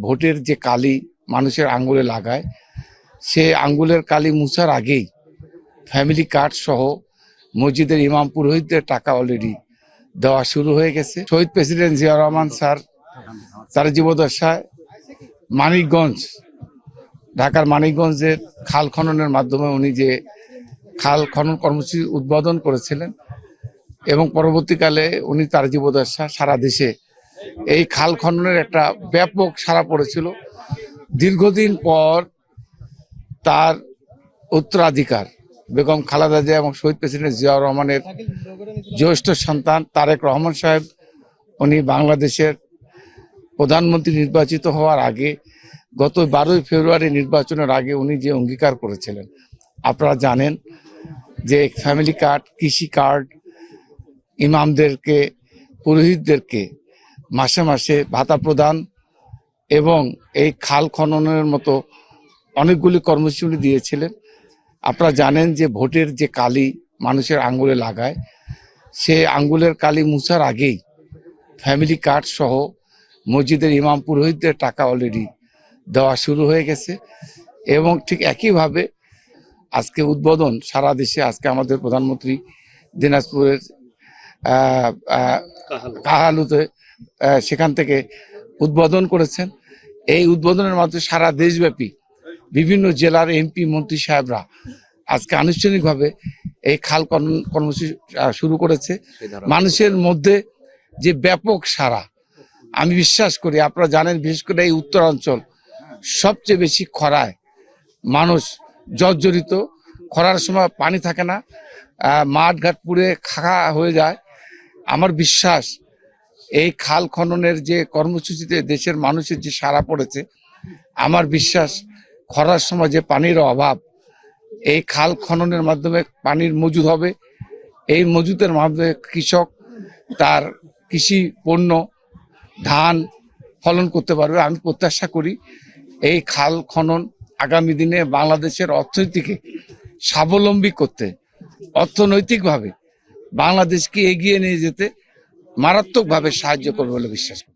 ভোটের যে কালি মানুষের আঙ্গুলে লাগায়, সে আঙ্গুলের কালি মুছার আগেই ফ্যামিলি কার্ড সহ মসজিদের ইমাম পুরোহিতদের টাকা অলরেডি দেওয়া শুরু হয়ে গেছে। শহীদ প্রেসিডেন্ট জিয়া রহমান স্যার তার জীবদ্দশায় মানিকগঞ্জ, ঢাকার মানিকগঞ্জের খাল খননের মাধ্যমে উনি যে খাল খনন কর্মসূচি উদ্বোধন করেছিলেন এবং পরবর্তীকালে উনি তার জীবদ্দশা সারা দেশে এই খাল খননের একটা ব্যাপক সাড়া পড়েছিল। দীর্ঘদিন পর তার উত্তরাধিকার বেগম খালেদা জিয়া এবং শহীদ প্রেসিডেন্ট জিয়াউর রহমানের জ্যেষ্ঠ সন্তান তারেক রহমান সাহেব, উনি বাংলাদেশের প্রধানমন্ত্রী নির্বাচিত হওয়ার আগে গত 12ই ফেব্রুয়ারি নির্বাচনের আগে উনি যে অঙ্গীকার করেছিলেন, আপনারা জানেন যে ফ্যামিলি কার্ড, কৃষি কার্ড, ইমামদেরকে, পুরোহিতদেরকে মাসে মাসে ভাতা প্রদান এবং এই খাল খননের মতো অনেকগুলি কর্মসূচি উনি দিয়েছিলেন। আপনারা জানেন যে ভোটের যে কালি মানুষের আঙ্গুলে লাগায়, সে আঙ্গুলের কালি মুছার আগেই ফ্যামিলি কার্ড সহ মসজিদের ইমাম পুরোহিতদের টাকা অলরেডি দেওয়া শুরু হয়ে গেছে এবং ঠিক একইভাবে আজকে উদ্বোধন সারা দেশে। আজকে আমাদের প্রধানমন্ত্রী দিনাজপুরের কাহালুতে সেখান থেকে উদ্বোধন করেছেন। এই উদ্বোধনের মাধ্যমে সারা দেশব্যাপী বিভিন্ন জেলার এমপি মন্ত্রী সাহেবরা আজকে আনুষ্ঠানিকভাবে এই খাল কর্মসূচি শুরু করেছে। মানুষের মধ্যে যে ব্যাপক সাড়া, আমি বিশ্বাস করি, আপনারা জানেন বিশেষ করে এই উত্তরাঞ্চল সবচেয়ে বেশি খরায় মানুষ জর্জরিত। খরার সময় পানি থাকে না, মাঠ ঘাট পুড়ে খাড়া হয়ে যায়। আমার বিশ্বাস এই খাল খননের যে কর্মসূচিতে দেশের মানুষের যে সাড়া পড়েছে, আমার বিশ্বাস খরার সময় যে পানির অভাব, এই খাল খননের মাধ্যমে পানির মজুদ হবে। এই মজুদের মাধ্যমে কৃষক তার কৃষি পণ্য ধান ফলন করতে পারবে। আমি প্রত্যাশা করি এই খাল খনন আগামী দিনে বাংলাদেশের অর্থনীতিকে স্বাবলম্বী করতে, অর্থনৈতিকভাবে বাংলাদেশকে এগিয়ে নিয়ে যেতে মারাত্মকভাবে সাহায্য করবে বলে বিশ্বাস করি।